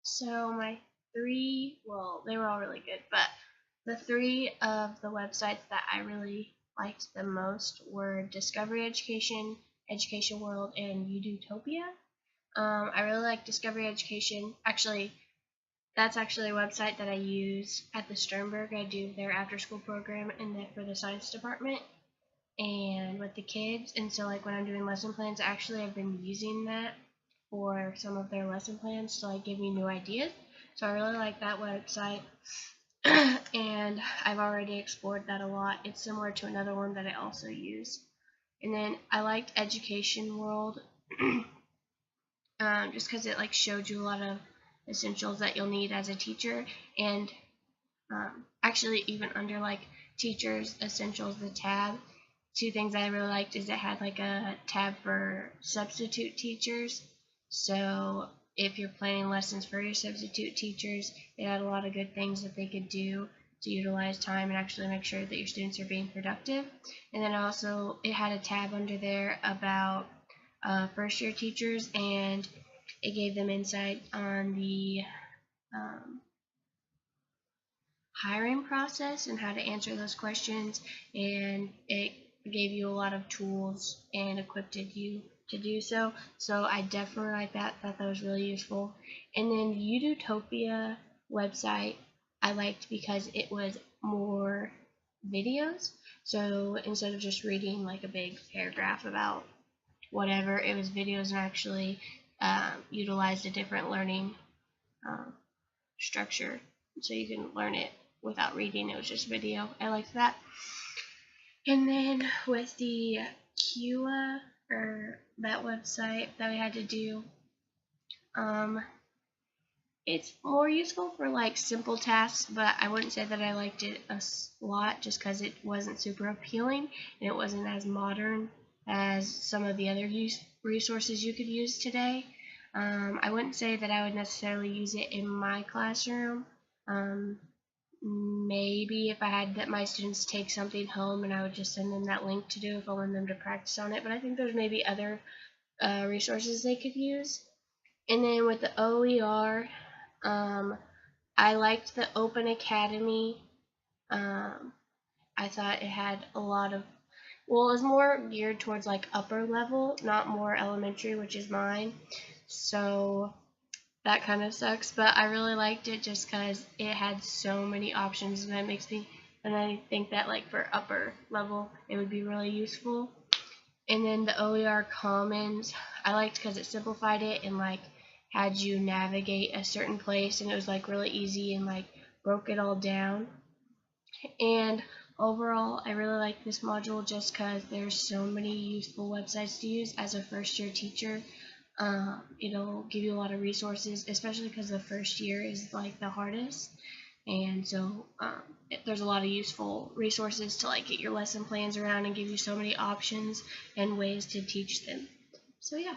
So my three, well, they were all really good, but the three of the websites that I really liked the most were Discovery Education, Education World, and Udutopia. I really like Discovery Education. Actually, that's actually a website that I use at the Sternberg. I do their after-school program and for the science department and with the kids. And so, like when I'm doing lesson plans, actually I've been using that for some of their lesson plans to like give me new ideas. So I really like that website. And I've already explored that a lot. It's similar to another one that I also use. And then I liked Education World just because it like showed you a lot of essentials that you'll need as a teacher. And actually even under like teachers essentials, the tab, two things I really liked is it had like a tab for substitute teachers. So if you're planning lessons for your substitute teachers, it had a lot of good things that they could do to utilize time and actually make sure that your students are being productive. And then also it had a tab under there about first year teachers, and it gave them insight on the hiring process and how to answer those questions, and it gave you a lot of tools and equipped you to do so. So I definitely like that, thought that was really useful. And then the Udutopia website I liked because it was more videos. So instead of just reading like a big paragraph about whatever, it was videos and actually utilized a different learning structure. So you can learn it without reading, it was just video. I liked that. And then with the QA, or that website that we had to do, it's more useful for like simple tasks, but I wouldn't say that I liked it a lot just because it wasn't super appealing and it wasn't as modern as some of the other resources you could use today. I wouldn't say that I would necessarily use it in my classroom. Maybe if I had that my students take something home and I would just send them that link to do if I wanted them to practice on it, but I think there's maybe other resources they could use. And then with the OER, I liked the Open Academy. I thought it had a lot of, well, it was more geared towards like upper level, not more elementary, which is mine. So that kind of sucks, but I really liked it just because it had so many options, and that makes me, and I think that like for upper level it would be really useful. And then the OER Commons I liked because it simplified it and like had you navigate a certain place, and it was like really easy and like broke it all down. And overall I really like this module just because there's so many useful websites to use as a first year teacher. It'll give you a lot of resources, especially because the first year is like the hardest, and so there's a lot of useful resources to like get your lesson plans around and give you so many options and ways to teach them. So yeah.